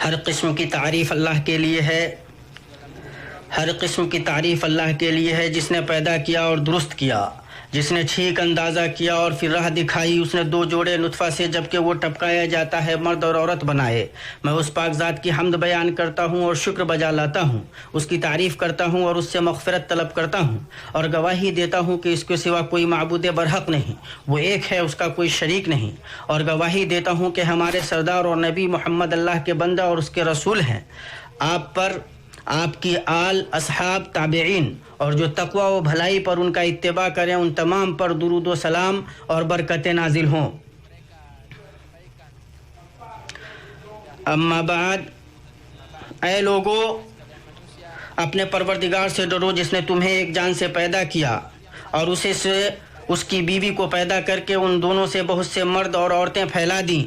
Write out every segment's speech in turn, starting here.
ہر قسم کی تعریف اللہ کے لیے ہے، ہر قسم کی تعریف اللہ کے لیے ہے جس نے پیدا کیا اور درست کیا، جس نے ٹھیک اندازہ کیا اور پھر راہ دکھائی، اس نے دو جوڑے نطفہ سے جبکہ وہ ٹپکایا جاتا ہے مرد اور عورت بنائے۔ میں اس پاک ذات کی حمد بیان کرتا ہوں اور شکر بجا لاتا ہوں، اس کی تعریف کرتا ہوں اور اس سے مغفرت طلب کرتا ہوں، اور گواہی دیتا ہوں کہ اس کے سوا کوئی معبود برحق نہیں، وہ ایک ہے، اس کا کوئی شریک نہیں، اور گواہی دیتا ہوں کہ ہمارے سردار اور نبی محمد اللہ کے بندہ اور اس کے رسول ہیں۔ آپ پر، آپ کی آل، اصحاب، تابعین اور جو تقوی و بھلائی پر ان کا اتباع کریں ان تمام پر درود و سلام اور برکتیں نازل ہوں۔ اما بعد، اے لوگو، اپنے پروردگار سے ڈرو جس نے تمہیں ایک جان سے پیدا کیا اور اسے سے اس کی بیوی کو پیدا کر کے ان دونوں سے بہت سے مرد اور عورتیں پھیلا دیں۔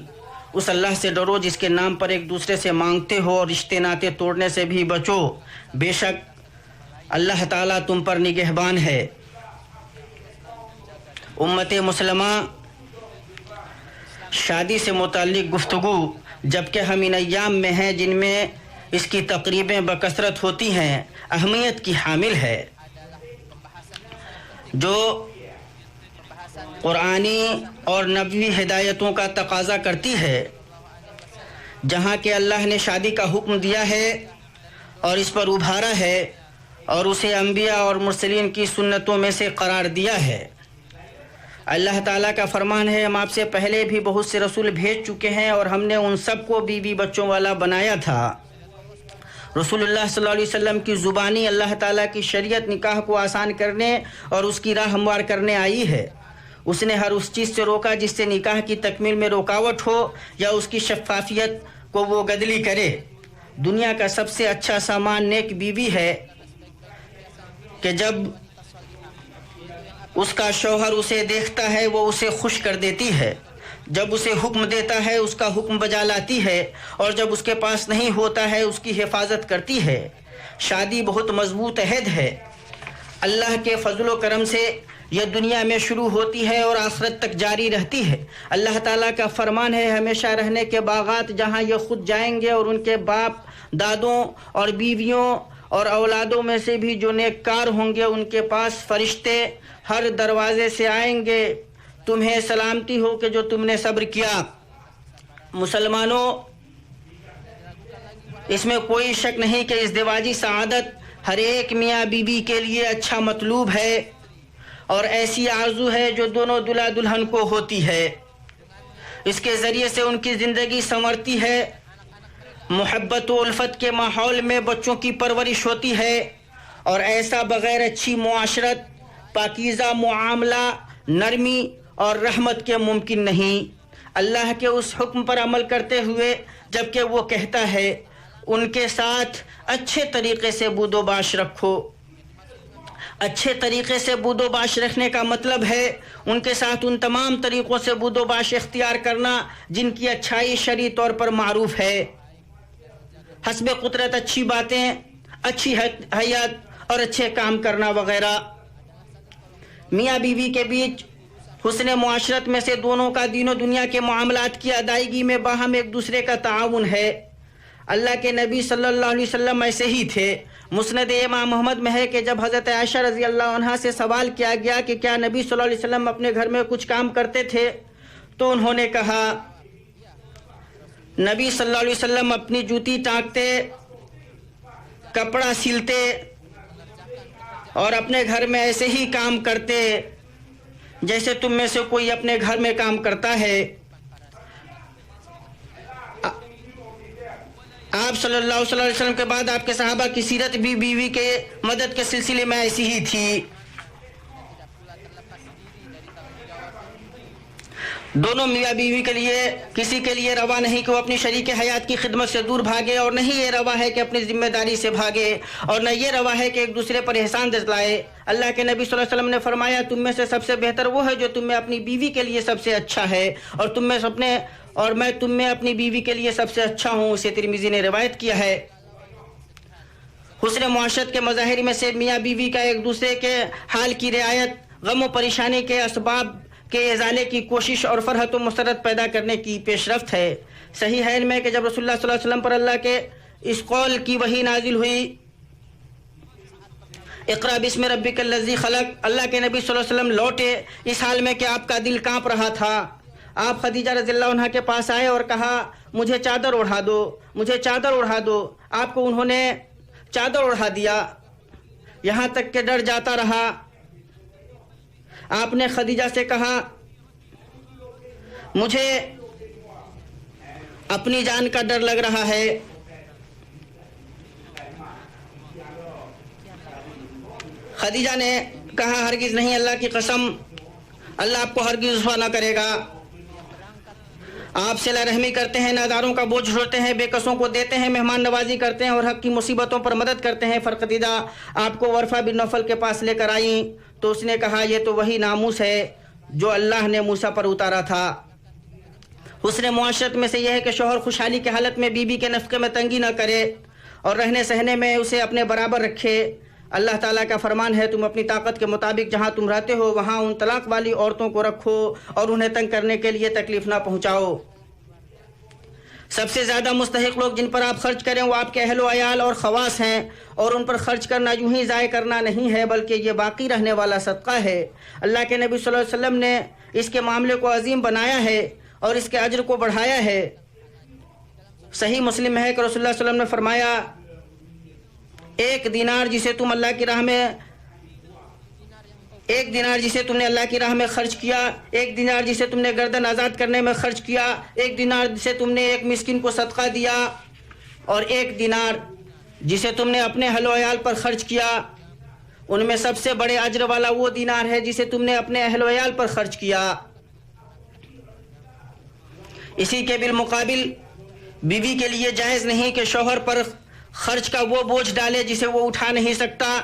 اس اللہ سے ڈرو جس کے نام پر ایک دوسرے سے مانگتے ہو اور رشتے ناطے توڑنے سے بھی بچو، بے شک اللہ تعالیٰ تم پر نگہبان ہے۔ امت مسلمہ، شادی سے متعلق گفتگو جبکہ ہم ان ایام میں ہیں جن میں اس کی تقریبیں بکثرت ہوتی ہیں، اہمیت کی حامل ہے، جو قرآنی اور نبوی ہدایتوں کا تقاضا کرتی ہے۔ جہاں کہ اللہ نے شادی کا حکم دیا ہے اور اس پر ابھارا ہے اور اسے انبیاء اور مرسلین کی سنتوں میں سے قرار دیا ہے۔ اللہ تعالیٰ کا فرمان ہے، ہم آپ سے پہلے بھی بہت سے رسول بھیج چکے ہیں اور ہم نے ان سب کو بیوی بچوں والا بنایا تھا۔ رسول اللہ صلی اللہ علیہ وسلم کی زبانی اللہ تعالیٰ کی شریعت نکاح کو آسان کرنے اور اس کی راہ ہموار کرنے آئی ہے۔ اس نے ہر اس چیز سے روکا جس سے نکاح کی تکمیل میں رکاوٹ ہو یا اس کی شفافیت کو وہ گدلی کرے۔ دنیا کا سب سے اچھا سامان نیک بیوی ہے کہ جب اس کا شوہر اسے دیکھتا ہے وہ اسے خوش کر دیتی ہے، جب اسے حکم دیتا ہے اس کا حکم بجا لاتی ہے، اور جب اس کے پاس نہیں ہوتا ہے اس کی حفاظت کرتی ہے۔ شادی بہت مضبوط عہد ہے، اللہ کے فضل و کرم سے یہ دنیا میں شروع ہوتی ہے اور آخرت تک جاری رہتی ہے۔ اللہ تعالیٰ کا فرمان ہے، ہمیشہ رہنے کے باغات جہاں یہ خود جائیں گے اور ان کے باپ دادوں اور بیویوں اور اولادوں میں سے بھی جو نیککار ہوں گے ان کے پاس فرشتے ہر دروازے سے آئیں گے، تمہیں سلامتی ہو کہ جو تم نے صبر کیا۔ مسلمانوں، اس میں کوئی شک نہیں کہ ازدواجی سعادت ہر ایک میاں بیوی کے لیے اچھا مطلوب ہے اور ایسی آرزو ہے جو دونوں دلہا دلہن کو ہوتی ہے۔ اس کے ذریعے سے ان کی زندگی سنورتی ہے، محبت و الفت کے ماحول میں بچوں کی پرورش ہوتی ہے، اور ایسا بغیر اچھی معاشرت، پاکیزہ معاملہ، نرمی اور رحمت کے ممکن نہیں۔ اللہ کے اس حکم پر عمل کرتے ہوئے جبکہ وہ کہتا ہے ان کے ساتھ اچھے طریقے سے بود و باش رکھو۔ اچھے طریقے سے بود و باش رکھنے کا مطلب ہے ان کے ساتھ ان تمام طریقوں سے بود و باش اختیار کرنا جن کی اچھائی شرعی طور پر معروف ہے، حسب قدرت اچھی باتیں، اچھی حیات اور اچھے کام کرنا وغیرہ۔ میاں بیوی کے بیچ حسن معاشرت میں سے دونوں کا دین و دنیا کے معاملات کی ادائیگی میں باہم ایک دوسرے کا تعاون ہے۔ اللہ کے نبی صلی اللہ علیہ وسلم ایسے ہی تھے۔ مسند امام محمد میں ہے کہ جب حضرت عائشہ رضی اللہ عنہا سے سوال کیا گیا کہ کیا نبی صلی اللہ علیہ وسلم اپنے گھر میں کچھ کام کرتے تھے، تو انہوں نے کہا نبی صلی اللہ علیہ وسلم اپنی جوتی ٹانکتے، کپڑا سلتے اور اپنے گھر میں ایسے ہی کام کرتے جیسے تم میں سے کوئی اپنے گھر میں کام کرتا ہے۔ آپ صلی اللہ علیہ وسلم کے بعد آپ کے صحابہ کی سیرت بھی بیوی کے مدد کے سلسلے میں ایسی ہی تھی۔ دونوں میاں بیوی کے لیے کسی کے لیے روا نہیں کہ وہ اپنی شریک حیات کی خدمت سے دور بھاگے، اور نہیں یہ روا ہے کہ اپنی ذمہ داری سے بھاگے، اور نہ یہ روا ہے کہ ایک دوسرے پر احسان جتلائے۔ اللہ کے نبی صلی اللہ علیہ وسلم نے فرمایا تم میں سے سب سے بہتر وہ ہے جو تم میں اپنی بیوی کے لیے سب سے اچھا ہے، اور میں تم میں اپنی بیوی کے لیے سب سے اچھا ہوں۔ اسے ترمذی نے روایت کیا ہے۔ حسن معاشرت کے مظاہر میں سے میاں بیوی کا ایک دوسرے کے حال کی رعایت، غم و پریشانی کے اسباب کے ازالے کی کوشش اور فرحت و مسرت پیدا کرنے کی پیش رفت ہے۔ صحیحین میں کہ جب رسول اللہ صلی اللہ علیہ وسلم پر اللہ کے اس قول کی وحی نازل ہوئی، اقرا بسم ربک الذی خلق، اللہ کے نبی صلی اللہ علیہ وسلم لوٹے اس حال میں کہ آپ کا دل کانپ رہا تھا۔ آپ خدیجہ رضی اللہ عنہ کے پاس آئے اور کہا مجھے چادر اڑھا دو، مجھے چادر اڑھا دو۔ آپ کو انہوں نے چادر اڑھا دیا، یہاں تک کہ ڈر جاتا رہا۔ آپ نے خدیجہ سے کہا مجھے اپنی جان کا ڈر لگ رہا ہے۔ خدیجہ نے کہا ہرگز نہیں، اللہ کی قسم، اللہ آپ کو ہرگز رسوا نہ کرے گا۔ آپ صلہ رحمی کرتے ہیں، ناداروں کا بوجھ اٹھاتے ہیں، بے کسوں کو دیتے ہیں، مہمان نوازی کرتے ہیں اور حق کی مصیبتوں پر مدد کرتے ہیں۔ خدیجہ آپ کو ورفہ بن نوفل کے پاس لے کر آئیں تو اس نے کہا یہ تو وہی ناموس ہے جو اللہ نے موسیٰ پر اتارا تھا۔ حسن معاشرت میں سے یہ ہے کہ شوہر خوشحالی کی حالت میں بیوی کے نفقے میں تنگی نہ کرے اور رہنے سہنے میں اسے اپنے برابر رکھے۔ اللہ تعالیٰ کا فرمان ہے تم اپنی طاقت کے مطابق جہاں تم رہتے ہو وہاں ان طلاق والی عورتوں کو رکھو اور انہیں تنگ کرنے کے لیے تکلیف نہ پہنچاؤ۔ سب سے زیادہ مستحق لوگ جن پر آپ خرچ کریں وہ آپ کے اہل و عیال اور خواص ہیں، اور ان پر خرچ کرنا یوں ہی ضائع کرنا نہیں ہے بلکہ یہ باقی رہنے والا صدقہ ہے۔ اللہ کے نبی صلی اللہ علیہ وسلم نے اس کے معاملے کو عظیم بنایا ہے اور اس کے اجر کو بڑھایا ہے۔ صحیح مسلم ہے کہ رسول اللہ صلی اللہ علیہ وسلم نے فرمایا ایک دینار جسے تم نے اللہ کی راہ میں خرچ کیا، ایک دینار جسے تم نے گردن آزاد کرنے میں خرچ کیا، ایک دینار جسے تم نے ایک مسکین کو صدقہ دیا، اور ایک دینار جسے تم نے اپنے اہل و عیال پر خرچ کیا، ان میں سب سے بڑے اجر والا وہ دینار ہے جسے تم نے اپنے اہل و عیال پر خرچ کیا۔ اسی کے بالمقابل بیوی کے لیے جائز نہیں کہ شوہر پر خرچ کا وہ بوجھ ڈالے جسے وہ اٹھا نہیں سکتا،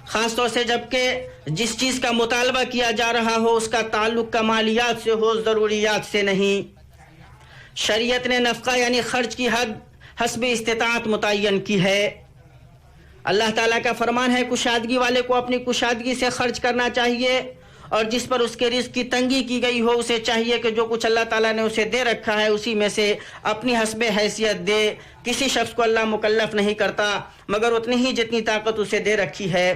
خاص طور سے جبکہ جس چیز کا مطالبہ کیا جا رہا ہو اس کا تعلق کمالیات سے ہو، ضروریات سے نہیں۔ شریعت نے نفقہ یعنی خرچ کی حد حسب استطاعت متعین کی ہے۔ اللہ تعالیٰ کا فرمان ہے کشادگی والے کو اپنی کشادگی سے خرچ کرنا چاہیے، اور جس پر اس کے رزق کی تنگی کی گئی ہو اسے چاہیے کہ جو کچھ اللہ تعالیٰ نے اسے دے رکھا ہے اسی میں سے اپنی حسب حیثیت دے۔ کسی شخص کو اللہ مکلف نہیں کرتا مگر اتنی ہی جتنی طاقت اسے دے رکھی ہے۔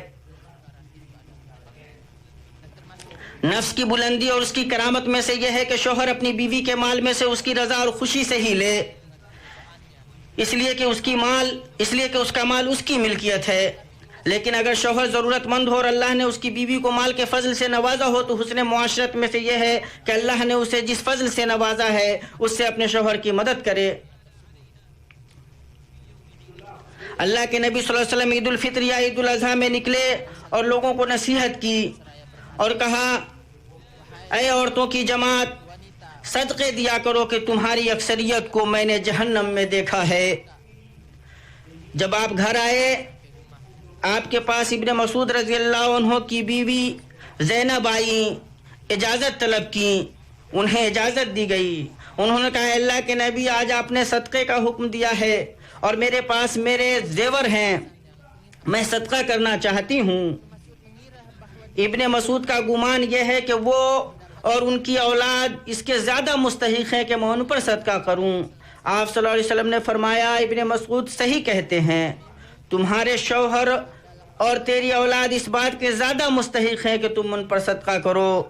نفس کی بلندی اور اس کی کرامت میں سے یہ ہے کہ شوہر اپنی بیوی کے مال میں سے اس کی رضا اور خوشی سے ہی لے، اس لیے کہ اس کا مال اس کی ملکیت ہے۔ لیکن اگر شوہر ضرورت مند ہو اور اللہ نے اس کی بیوی کو مال کے فضل سے نوازا ہو تو حسن معاشرت میں سے یہ ہے کہ اللہ نے اسے جس فضل سے نوازا ہے اس سے اپنے شوہر کی مدد کرے۔ اللہ کے نبی صلی اللہ علیہ وسلم عید الفطر یا عید الاضحیٰ میں نکلے اور لوگوں کو نصیحت کی اور کہا اے عورتوں کی جماعت، صدقے دیا کرو کہ تمہاری اکثریت کو میں نے جہنم میں دیکھا ہے۔ جب آپ گھر آئے آپ کے پاس ابن مسعود رضی اللہ عنہ کی بیوی زینب آئیں، اجازت طلب کی، انہیں اجازت دی گئی۔ انہوں نے کہا اللہ کے نبی آج آپ نے صدقے کا حکم دیا ہے اور میرے پاس میرے زیور ہیں، میں صدقہ کرنا چاہتی ہوں۔ ابن مسعود کا گمان یہ ہے کہ وہ اور ان کی اولاد اس کے زیادہ مستحق ہیں کہ میں ان پر صدقہ کروں۔ آپ صلی اللہ علیہ وسلم نے فرمایا ابن مسعود صحیح کہتے ہیں، تمہارے شوہر اور تیری اولاد اس بات کے زیادہ مستحق ہیں کہ تم ان پر صدقہ کرو۔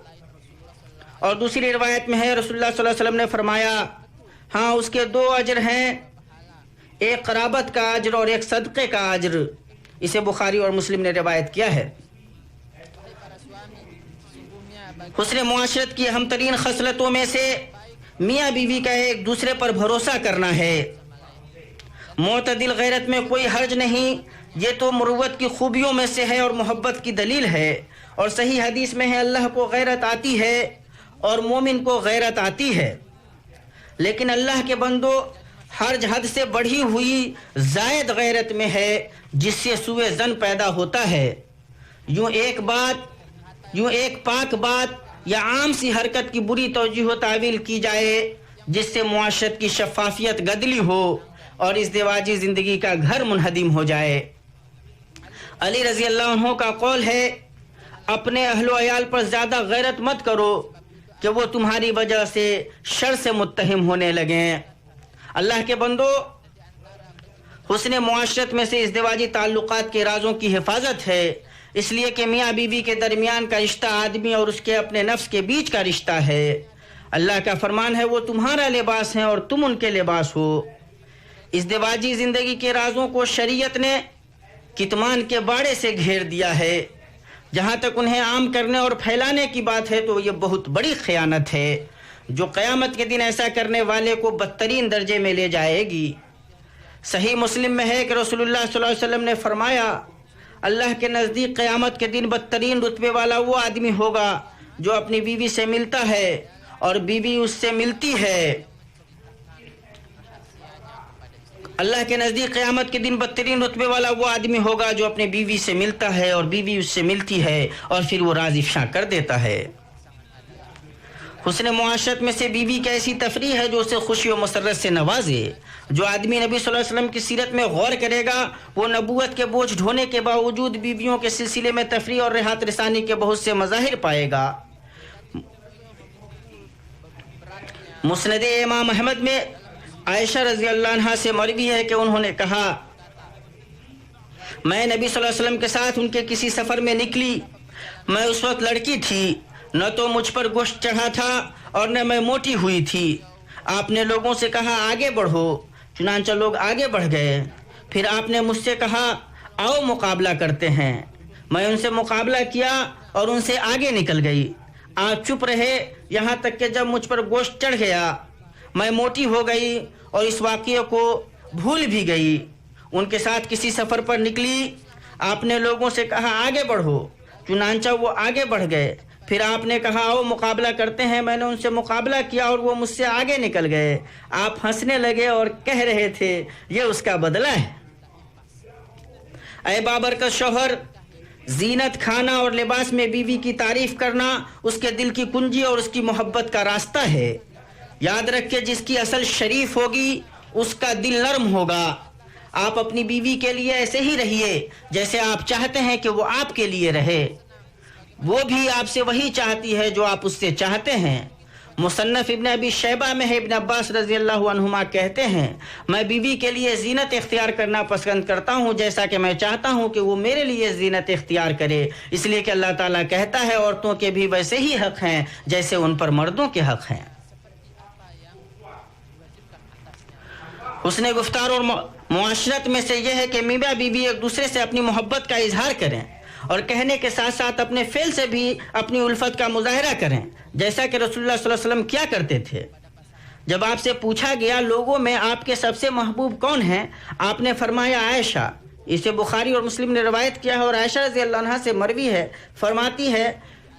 اور دوسری روایت میں ہے رسول اللہ صلی اللہ علیہ وسلم نے فرمایا ہاں اس کے دو اجر ہیں، ایک قرابت کا اجر اور ایک صدقے کا اجر۔ اسے بخاری اور مسلم نے روایت کیا ہے۔ حسن معاشرت کی اہم ترین خصلتوں میں سے میاں بیوی کا ایک دوسرے پر بھروسہ کرنا ہے۔ معتدل غیرت میں کوئی حرج نہیں، یہ تو مروت کی خوبیوں میں سے ہے اور محبت کی دلیل ہے۔ اور صحیح حدیث میں ہے اللہ کو غیرت آتی ہے اور مومن کو غیرت آتی ہے، لیکن اللہ کے بندو حرج حد سے بڑھی ہوئی زائد غیرت میں ہے جس سے سوء ظن پیدا ہوتا ہے۔ یوں ایک پاک بات یا عام سی حرکت کی بری توجیہ و تعویل کی جائے جس سے معاشرت کی شفافیت گدلی ہو اور ازدواجی زندگی کا گھر منہدم ہو جائے۔ علی رضی اللہ عنہ کا قول ہے اپنے اہل و عیال پر زیادہ غیرت مت کرو کہ وہ تمہاری وجہ سے شر سے متہم ہونے لگیں۔ اللہ کے بندو، حسن معاشرت میں سے ازدواجی تعلقات کے رازوں کی حفاظت ہے، اس لیے کہ میاں بیوی کے درمیان کا رشتہ آدمی اور اس کے اپنے نفس کے بیچ کا رشتہ ہے۔ اللہ کا فرمان ہے وہ تمہارا لباس ہیں اور تم ان کے لباس ہو۔ ازدواجی زندگی کے رازوں کو شریعت نے کتمان کے باڑے سے گھیر دیا ہے۔ جہاں تک انہیں عام کرنے اور پھیلانے کی بات ہے تو یہ بہت بڑی خیانت ہے جو قیامت کے دن ایسا کرنے والے کو بدترین درجے میں لے جائے گی۔ صحیح مسلم میں ہے کہ رسول اللہ صلی اللہ علیہ وسلم نے فرمایا، اللہ کے نزدیک قیامت کے دن بدترین رتبے والا وہ آدمی ہوگا جو اپنی بیوی سے ملتا ہے اور بیوی اس سے ملتی ہے۔ اللہ کے نزدیک قیامت کے دن بدترین رتبے والا وہ آدمی ہوگا جو اپنے بیوی سے ملتا ہے اور بیوی اس سے ملتی ہے اور پھر وہ راز افشا کر دیتا ہے۔ حسن معاشرت میں سے بیوی کی ایسی تفریح ہے جو اسے خوشی و مسرت سے نوازے۔ جو آدمی نبی صلی اللہ علیہ وسلم کی سیرت میں غور کرے گا وہ نبوت کے بوجھ ڈھونے کے باوجود بیویوں کے سلسلے میں تفریح اور راحت رسانی کے بہت سے مظاہر پائے گا۔ مسند امام احمد میں عائشہ رضی اللہ عنہا سے مروی ہے کہ انہوں نے کہا، میں نبی صلی اللہ علیہ وسلم کے ساتھ ان کے کسی سفر میں نکلی۔ میں اس وقت لڑکی تھی، نہ تو مجھ پر گوشت چڑھا تھا اور نہ میں موٹی ہوئی تھی۔ آپ نے لوگوں سے کہا آگے بڑھو، چنانچہ لوگ آگے بڑھ گئے۔ پھر آپ نے مجھ سے کہا آؤ مقابلہ کرتے ہیں۔ میں ان سے مقابلہ کیا اور ان سے آگے نکل گئی۔ آپ چپ رہے یہاں تک کہ جب مجھ پر گوشت چڑھ گیا میں موٹی ہو گئی اور اس واقعے کو بھول بھی گئی۔ ان کے ساتھ کسی سفر پر نکلی، آپ نے لوگوں سے کہا آگے بڑھو، چنانچہ وہ آگے بڑھ گئے۔ پھر آپ نے کہا آؤ مقابلہ کرتے ہیں۔ میں نے ان سے مقابلہ کیا اور وہ مجھ سے آگے نکل گئے۔ آپ ہنسنے لگے اور کہہ رہے تھے یہ اس کا بدلہ ہے۔ اے بابرکت شوہر، زینت، کھانا اور لباس میں بیوی کی تعریف کرنا اس کے دل کی کنجی اور اس کی محبت کا راستہ ہے۔ یاد رکھے جس کی اصل شریف ہوگی اس کا دل نرم ہوگا۔ آپ اپنی بیوی کے لیے ایسے ہی رہیے جیسے آپ چاہتے ہیں کہ وہ آپ کے لیے رہے، وہ بھی آپ سے وہی چاہتی ہے جو آپ اس سے چاہتے ہیں۔ مصنف ابن ابی شیبہ میں ہے، ابن عباس رضی اللہ عنہما کہتے ہیں میں بیوی کے لیے زینت اختیار کرنا پسند کرتا ہوں جیسا کہ میں چاہتا ہوں کہ وہ میرے لیے زینت اختیار کرے، اس لیے کہ اللہ تعالیٰ کہتا ہے عورتوں کے بھی ویسے ہی حق ہیں جیسے ان پر مردوں کے حق ہیں۔ حسن گفتار اور معاشرت میں سے یہ ہے کہ میاں بیوی ایک دوسرے سے اپنی محبت کا اظہار کریں اور کہنے کے ساتھ ساتھ اپنے فعل سے بھی اپنی الفت کا مظاہرہ کریں، جیسا کہ رسول اللہ صلی اللہ علیہ وسلم کیا کرتے تھے۔ جب آپ سے پوچھا گیا لوگوں میں آپ کے سب سے محبوب کون ہیں، آپ نے فرمایا عائشہ۔ اسے بخاری اور مسلم نے روایت کیا ہے اور عائشہ رضی اللہ عنہا سے مروی ہے، فرماتی ہے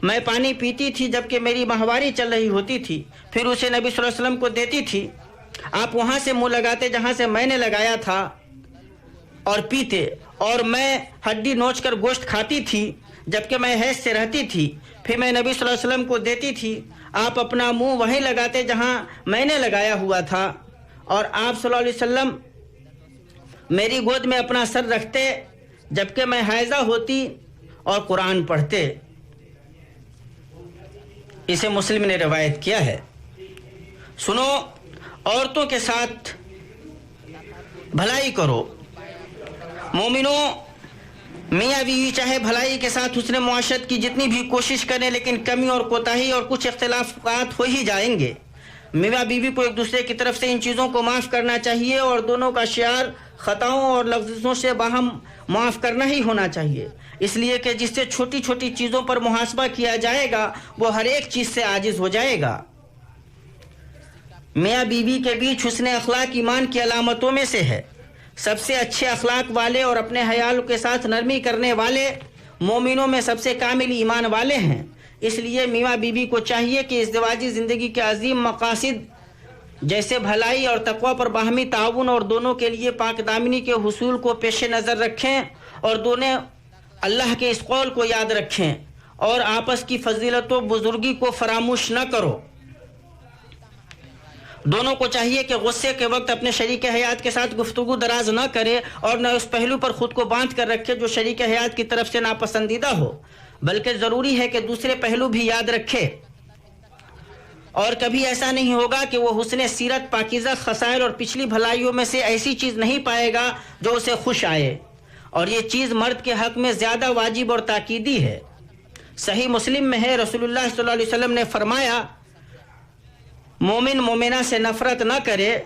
میں پانی پیتی تھی جبکہ میری ماہواری چل رہی ہوتی تھی، پھر اسے نبی صلی اللہ علیہ وسلم کو دیتی تھی۔ آپ وہاں سے منہ لگاتے جہاں سے میں نے لگایا تھا اور پیتے، اور میں ہڈی نوچ کر گوشت کھاتی تھی جبکہ میں حیض سے رہتی تھی، پھر میں نبی صلی اللہ علیہ وسلم کو دیتی تھی۔ آپ اپنا منہ وہیں لگاتے جہاں میں نے لگایا ہوا تھا، اور آپ صلی اللہ علیہ وسلم میری گود میں اپنا سر رکھتے جبکہ میں حائضہ ہوتی اور قرآن پڑھتے۔ اسے مسلم نے روایت کیا ہے۔ سنو، عورتوں کے ساتھ بھلائی کرو۔ مومنوں، میاں بیوی چاہے بھلائی کے ساتھ حسن معاشرت کی جتنی بھی کوشش کریں لیکن کمی اور کوتاہی اور کچھ اختلافات ہو ہی جائیں گے۔ میاں بیوی کو ایک دوسرے کی طرف سے ان چیزوں کو معاف کرنا چاہیے اور دونوں کا شعار خطاؤں اور لفظوں سے باہم معاف کرنا ہی ہونا چاہیے، اس لیے کہ جس سے چھوٹی چھوٹی چیزوں پر محاسبہ کیا جائے گا وہ ہر ایک چیز سے عاجز ہو جائے گا۔ میاں بیوی کے بیچ حسن اخلاق ایمان کی علامتوں میں سے ہے۔ سب سے اچھے اخلاق والے اور اپنے حیال کے ساتھ نرمی کرنے والے مومنوں میں سب سے کامل ایمان والے ہیں۔ اس لیے میاں بیوی کو چاہیے کہ ازدواجی زندگی کے عظیم مقاصد جیسے بھلائی اور تقوی پر باہمی تعاون اور دونوں کے لیے پاک دامنی کے حصول کو پیش نظر رکھیں اور دونوں اللہ کے اس قول کو یاد رکھیں اور آپس کی فضیلت و بزرگی کو فراموش نہ کرو۔ دونوں کو چاہیے کہ غصے کے وقت اپنے شریک حیات کے ساتھ گفتگو دراز نہ کرے اور نہ اس پہلو پر خود کو باندھ کر رکھے جو شریک حیات کی طرف سے ناپسندیدہ ہو، بلکہ ضروری ہے کہ دوسرے پہلو بھی یاد رکھے۔ اور کبھی ایسا نہیں ہوگا کہ وہ حسن سیرت، پاکیزہ خصائل اور پچھلی بھلائیوں میں سے ایسی چیز نہیں پائے گا جو اسے خوش آئے، اور یہ چیز مرد کے حق میں زیادہ واجب اور تاکیدی ہے۔ صحیح مسلم میں ہے، رسول اللہ صلی اللہ علیہ وسلم نے فرمایا مومن مومنہ سے نفرت نہ کرے،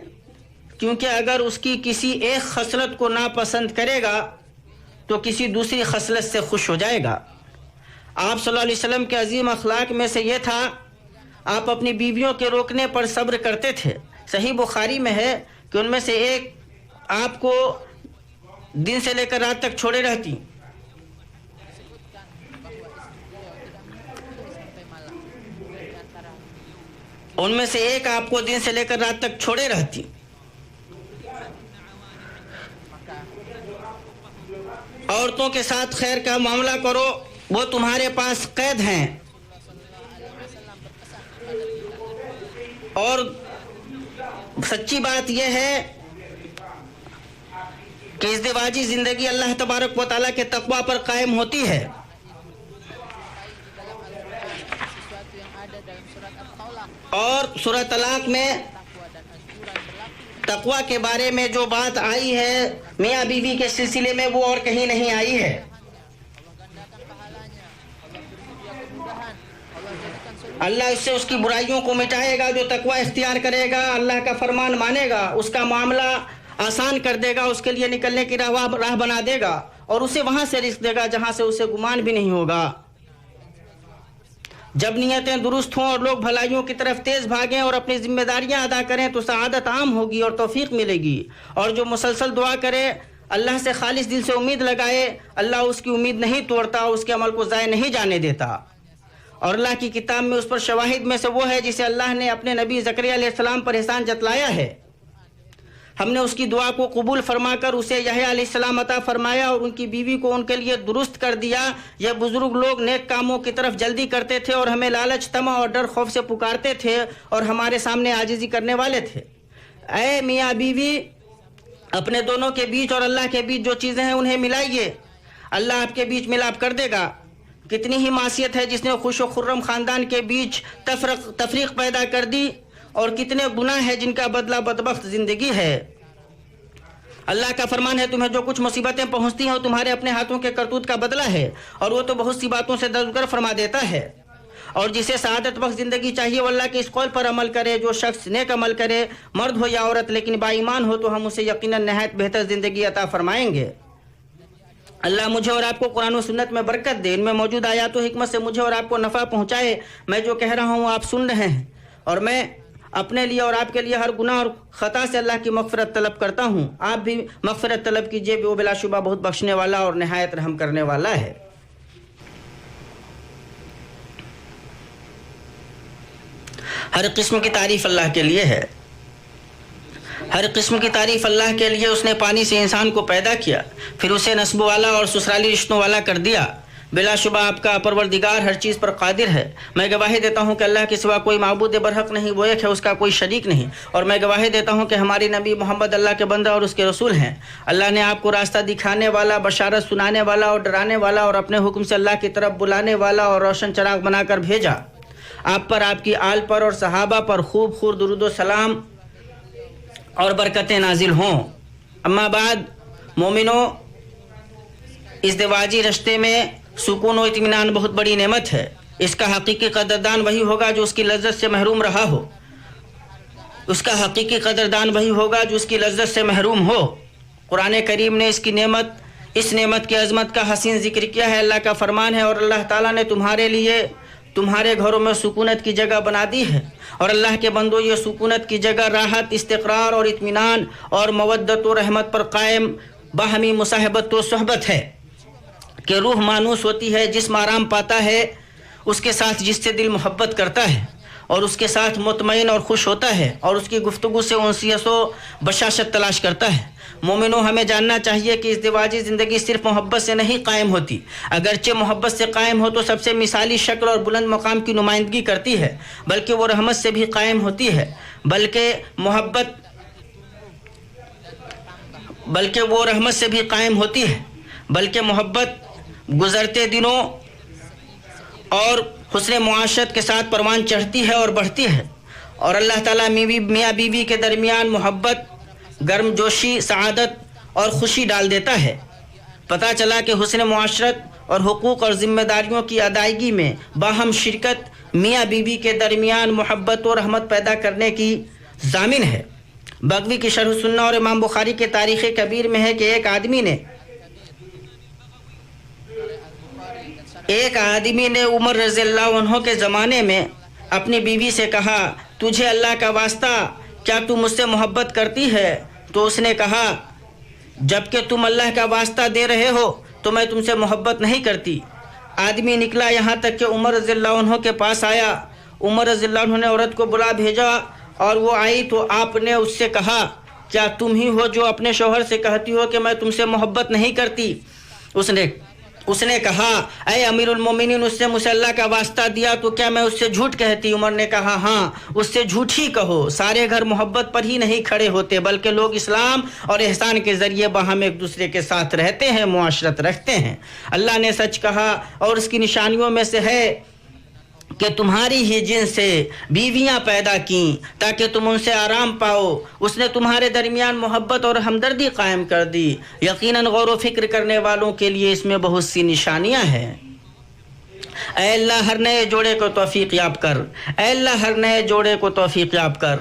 کیونکہ اگر اس کی کسی ایک خصلت کو ناپسند کرے گا تو کسی دوسری خصلت سے خوش ہو جائے گا۔ آپ صلی اللہ علیہ وسلم کے عظیم اخلاق میں سے یہ تھا، آپ اپنی بیویوں کے روکنے پر صبر کرتے تھے۔ صحیح بخاری میں ہے کہ ان میں سے ایک آپ کو دن سے لے کر رات تک چھوڑے رہتی، ان میں سے ایک آپ کو دن سے لے کر رات تک چھوڑے رہتی، عورتوں کے ساتھ خیر کا معاملہ کرو، وہ تمہارے پاس قید ہیں، اور سچی بات یہ ہے کہ ازدواجی زندگی اللہ تبارک و تعالیٰ کے تقوی پر قائم ہوتی ہے۔ اور سورہ طلاق میں تقوی کے بارے میں جو بات آئی ہے میاں بیوی کے سلسلے میں، وہ اور کہیں نہیں آئی ہے۔ اللہ اس سے اس کی برائیوں کو مٹائے گا، جو تقوی اختیار کرے گا، اللہ کا فرمان مانے گا، اس کا معاملہ آسان کر دے گا، اس کے لیے نکلنے کی راہ بنا دے گا، اور اسے وہاں سے رزق دے گا جہاں سے اسے گمان بھی نہیں ہوگا۔ جب نیتیں درست ہوں اور لوگ بھلائیوں کی طرف تیز بھاگیں اور اپنی ذمہ داریاں ادا کریں تو سعادت عام ہوگی اور توفیق ملے گی، اور جو مسلسل دعا کرے، اللہ سے خالص دل سے امید لگائے، اللہ اس کی امید نہیں توڑتا، اس کے عمل کو ضائع نہیں جانے دیتا۔ اور اللہ کی کتاب میں اس پر شواہد میں سے وہ ہے جسے اللہ نے اپنے نبی زکریا علیہ السلام پر احسان جتلایا ہے۔ ہم نے اس کی دعا کو قبول فرما کر اسے یحییٰ علیہ السلام عطا فرمایا، اور ان کی بیوی کو ان کے لیے درست کر دیا۔ یہ بزرگ لوگ نیک کاموں کی طرف جلدی کرتے تھے اور ہمیں لالچ، طمع اور ڈر خوف سے پکارتے تھے، اور ہمارے سامنے عاجزی کرنے والے تھے۔ اے میاں بیوی، اپنے دونوں کے بیچ اور اللہ کے بیچ جو چیزیں ہیں انہیں ملائیے، اللہ آپ کے بیچ ملاپ کر دے گا۔ کتنی ہی معصیت ہے جس نے خوش و خرم خاندان کے بیچ تفریق پیدا کر دی، اور کتنے گناہ ہیں جن کا بدلہ بدبخت زندگی ہے۔ اللہ کا فرمان ہے، تمہیں جو کچھ مصیبتیں پہنچتی ہیں وہ تمہارے اپنے ہاتھوں کے کرتوت کا بدلہ ہے، اور وہ تو بہت سی باتوں سے درگزر فرما دیتا ہے۔ اور جسے سعادت بخش زندگی چاہیے وہ اللہ کے اس قول پر عمل کرے، جو شخص نیک عمل کرے، مرد ہو یا عورت، لیکن با ایمان ہو، تو ہم اسے یقیناً نہایت بہتر زندگی عطا فرمائیں گے۔ اللہ مجھے اور آپ کو قرآن و سنت میں برکت دے، ان میں موجود آیات و حکمت سے مجھے اور آپ کو نفع پہنچائے۔ میں جو کہہ رہا ہوں آپ سن رہے ہیں، اور میں اپنے لیے اور آپ کے لیے ہر گناہ اور خطا سے اللہ کی مغفرت طلب کرتا ہوں۔ آپ بھی مغفرت طلب کیجئے، وہ بلا شبہ بہت بخشنے والا اور نہایت رحم کرنے والا ہے۔ ہر قسم کی تعریف اللہ کے لیے ہے، ہر قسم کی تعریف اللہ کے لیے۔ اس نے پانی سے انسان کو پیدا کیا، پھر اسے نسب والا اور سسرالی رشتوں والا کر دیا۔ بلا شبہ آپ کا پروردگار ہر چیز پر قادر ہے۔ میں گواہی دیتا ہوں کہ اللہ کے سوا کوئی معبود برحق نہیں، وہ ایک ہے، اس کا کوئی شریک نہیں، اور میں گواہی دیتا ہوں کہ ہماری نبی محمد اللہ کے بندہ اور اس کے رسول ہیں۔ اللہ نے آپ کو راستہ دکھانے والا، بشارت سنانے والا اور ڈرانے والا، اور اپنے حکم سے اللہ کی طرف بلانے والا اور روشن چراغ بنا کر بھیجا۔ آپ پر، آپ کی آل پر اور صحابہ پر خوب خوب درود و سلام اور برکتیں نازل ہوں۔ اما بعد، مومنوں، ازدواجی رشتے میں سکون و اطمینان بہت بڑی نعمت ہے۔ اس کا حقیقی قدردان وہی ہوگا جو اس کی لذت سے محروم رہا ہو، اس کا حقیقی قدردان وہی ہوگا جو اس کی لذت سے محروم ہو۔ قرآن کریم نے اس نعمت کی عظمت کا حسین ذکر کیا ہے۔ اللہ کا فرمان ہے، اور اللہ تعالیٰ نے تمہارے لیے تمہارے گھروں میں سکونت کی جگہ بنا دی ہے، اور اللہ کے بندوں، یہ سکونت کی جگہ راحت، استقرار اور اطمینان اور مودت و رحمت پر قائم باہمی مصاحبت و صحبت ہے، کہ روح مانوس ہوتی ہے، جسم آرام پاتا ہے اس کے ساتھ جس سے دل محبت کرتا ہے، اور اس کے ساتھ مطمئن اور خوش ہوتا ہے، اور اس کی گفتگو سے انسیت و بشاشت تلاش کرتا ہے۔ مومنوں، ہمیں جاننا چاہیے کہ ازدواجی زندگی صرف محبت سے نہیں قائم ہوتی، اگرچہ محبت سے قائم ہو تو سب سے مثالی شکل اور بلند مقام کی نمائندگی کرتی ہے، بلکہ وہ رحمت سے بھی قائم ہوتی ہے، بلکہ وہ رحمت سے بھی قائم ہوتی ہے، بلکہ محبت گزرتے دنوں اور حسن معاشرت کے ساتھ پروان چڑھتی ہے اور بڑھتی ہے۔ اور اللہ تعالیٰ میاں بیوی کے درمیان محبت، گرم جوشی، سعادت اور خوشی ڈال دیتا ہے۔ پتہ چلا کہ حسن معاشرت اور حقوق اور ذمہ داریوں کی ادائیگی میں باہم شرکت میاں بیوی کے درمیان محبت و رحمت پیدا کرنے کی ضامن ہے۔ بغوی کی شرح سنہ اور امام بخاری کے تاریخ کبیر میں ہے کہ ایک آدمی نے عمر رضی اللہ عنہ کے زمانے میں اپنی بیوی سے کہا، تجھے اللہ کا واسطہ کیا تم مجھ سے محبت کرتی ہے؟ تو اس نے کہا، جبکہ تم اللہ کا واسطہ دے رہے ہو تو میں تم سے محبت نہیں کرتی۔ آدمی نکلا یہاں تک کہ عمر رضی اللہ عنہ کے پاس آیا۔ عمر رضی اللہ عنہ نے عورت کو بلا بھیجا اور وہ آئی تو آپ نے اس سے کہا، کیا تم ہی ہو جو اپنے شوہر سے کہتی ہو کہ میں تم سے محبت نہیں کرتی؟ اس نے کہا، اے امیر المومنین، اس نے مجھے اللہ کا واسطہ دیا تو کیا میں اس سے جھوٹ کہتی؟ عمر نے کہا، ہاں، اس سے جھوٹ ہی کہو۔ سارے گھر محبت پر ہی نہیں کھڑے ہوتے، بلکہ لوگ اسلام اور احسان کے ذریعے باہم ایک دوسرے کے ساتھ رہتے ہیں، معاشرت رکھتے ہیں۔ اللہ نے سچ کہا اور اس کی نشانیوں میں سے ہے کہ تمہاری ہی جن سے بیویاں پیدا کیں تاکہ تم ان سے آرام پاؤ۔ اس نے تمہارے درمیان محبت اور ہمدردی قائم کر دی۔ یقیناً غور و فکر کرنے والوں کے لیے اس میں بہت سی نشانیاں ہیں۔ اے اللہ ہر نئے جوڑے کو توفیق یاب کر، اے اللہ ہر نئے جوڑے کو توفیق یاب کر،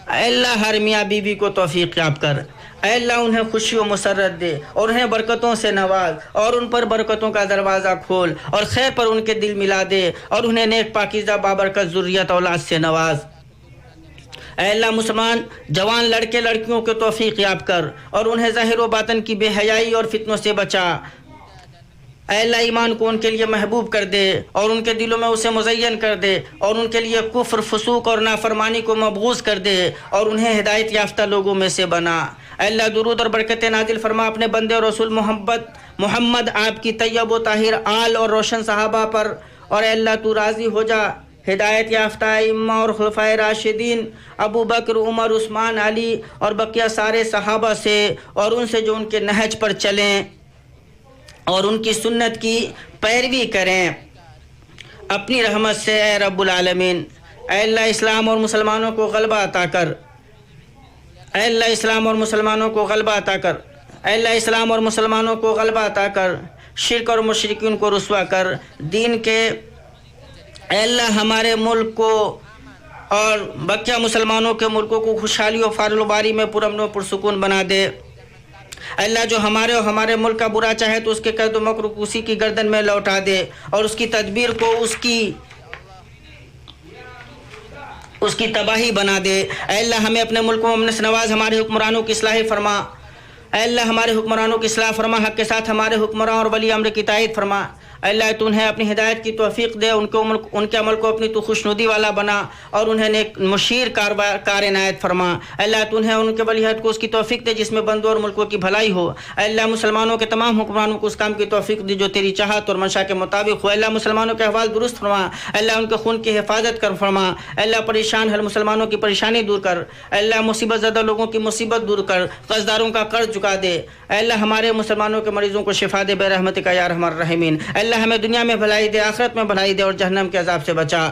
اے اللہ ہر میاں بیوی کو توفیق یاب کر۔ اے اللہ انہیں خوشی و مسرت دے اور انہیں برکتوں سے نواز اور ان پر برکتوں کا دروازہ کھول اور خیر پر ان کے دل ملا دے اور انہیں نیک پاکیزہ بابرکت ذریت اولاد سے نواز۔ اے اللہ مسلمان جوان لڑکے لڑکیوں کو توفیق یاب کر اور انہیں ظاہر و باطن کی بے حیائی اور فتنوں سے بچا۔ اے اللہ ایمان کو ان کے لیے محبوب کر دے اور ان کے دلوں میں اسے مزین کر دے اور ان کے لیے کفر، فسوق اور نافرمانی کو مبغوض کر دے اور انہیں ہدایت یافتہ لوگوں میں سے بنا۔ اے اللہ درود اور برکتیں نازل فرما اپنے بندے اور رسول محمد آپ کی طیب و طاہر آل اور روشن صحابہ پر، اور اے اللہ تو راضی ہو جا ہدایت یافتہ ائمہ اور خلفائے راشدین ابو بکر، عمر، عثمان، علی اور بقیہ سارے صحابہ سے، اور ان سے جو ان کے نہج پر چلیں اور ان کی سنت کی پیروی کریں اپنی رحمت سے اے رب العالمین۔ اے اللہ اسلام اور مسلمانوں کو غلبہ عطا کر، اے اللہ اسلام اور مسلمانوں کو غلبہ عطا کر، اے اللہ اسلام اور مسلمانوں کو غلبہ عطا کر، شرک اور مشرکین کو رسوا کر، دین کے اے اللہ ہمارے ملک کو اور بقیہ مسلمانوں کے ملکوں کو خوشحالی و فارغ و باری میں پرامن و پرسکون بنا دے۔ اے اللہ جو ہمارے اور ہمارے ملک کا برا چاہے تو اس کے قید و مکر کو اسی کی گردن میں لوٹا دے اور اس کی تدبیر کو اس کی تباہی بنا دے۔ اے اللہ ہمیں اپنے ملک میں امن سے نواز، ہمارے حکمرانوں کی اصلاح فرما۔ اے اللہ ہمارے حکمرانوں کی اصلاح فرما، حق کے ساتھ ہمارے حکمران اور ولی امر کی تائید فرما۔ اے اللہ تو انہیں اپنی ہدایت کی توفیق دے، ان کے عمل کو اپنی تو خوشنودی والا بنا اور انہیں نیک مشیر کار عنایت فرما۔ اے اللہ تو انہیں ان کے ولیعہد کو اس کی توفیق دے جس میں بندوں اور ملکوں کی بھلائی ہو۔ اے اللہ مسلمانوں کے تمام حکمرانوں کو اس کام کی توفیق دے جو تیری چاہت اور منشا کے مطابق ہو۔ اے اللہ مسلمانوں کے احوال درست فرما، اے اللہ ان کے خون کی حفاظت کر فرما۔ اے اللہ پریشان حال مسلمانوں کی پریشانی دور کر، اے اللہ مصیبت زدہ لوگوں کی مصیبت دور کر، قرض داروں کا قرض چکا دے۔ اے اللہ ہمارے مسلمانوں کے مریضوں کو شفا دے بے رحمتک یا ارحم الراحمین۔ اے اللہ ہمیں دنیا میں بھلائی دے، آخرت میں بھلائی دے اور جہنم کے عذاب سے بچا۔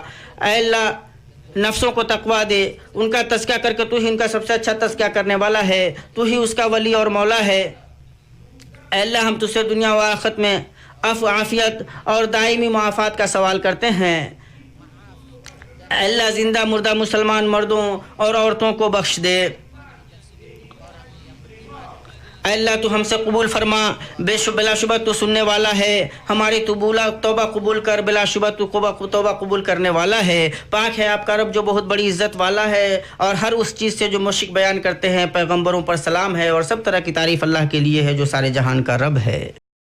اے اللہ نفسوں کو تقویٰ دے، ان کا تزکیہ کر کے تو ہی ان کا سب سے اچھا تزکیہ کرنے والا ہے، تو ہی اس کا ولی اور مولا ہے۔ اے اللہ ہم تجھ سے دنیا و آخرت میں عفو، عافیت اور دائمی معافات کا سوال کرتے ہیں۔ اے اللہ زندہ مردہ مسلمان مردوں اور عورتوں کو بخش دے۔ اے اللہ تو ہم سے قبول فرما، بلا شبہ تو سننے والا ہے، ہماری تو توبہ قبول کر، بلا شبہ تو توبہ قبول کرنے والا ہے۔ پاک ہے آپ کا رب جو بہت بڑی عزت والا ہے اور ہر اس چیز سے جو مشرک بیان کرتے ہیں۔ پیغمبروں پر سلام ہے اور سب طرح کی تعریف اللہ کے لیے ہے جو سارے جہان کا رب ہے۔